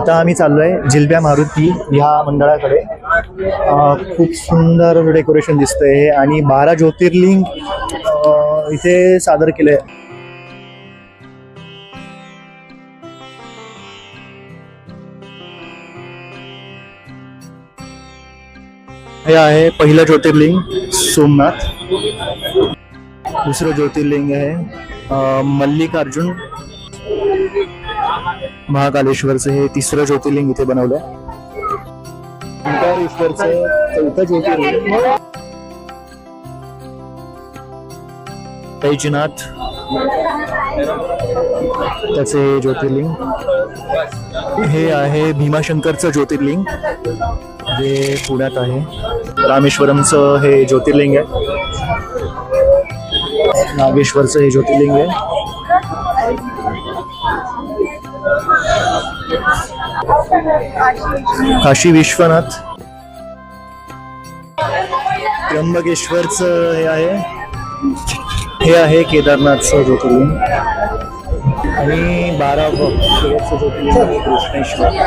आता आम्ही चाललोय जिलब्या मारुती ह्या मंडळाकडे. खूप सुंदर डेकोरेशन दिसतंय हे आणि 12 ज्योतिर्लिंग इथे सादर केले. हे आहे पहिलं ज्योतिर्लिंग सोमनाथ. दुसरं ज्योतिर्लिंग आहे मल्लिकार्जुन. महाकालेश्वरचं हे तिसरं ज्योतिर्लिंग इथे बनवलंय. ओंकारेश्वरचं चौथं ज्योतिर्लिंग. बैजनाथ त्याचे ज्योतिर्लिंग. हे आहे भीमाशंकरचं ज्योतिर्लिंग जे पुण्यात आहे. रामेश्वरमचं हे ज्योतिर्लिंग आहे. नागेश्वरचं हे ज्योतिर्लिंग आहे. काशी विश्वनाथ. त्र्यंबकेश्वरचं हे आहे. हे आहे केदारनाथचं ज्योतिर्लिंग आणि 12 शेवटचं ज्योतिर्लिंग कृष्णेश्वर.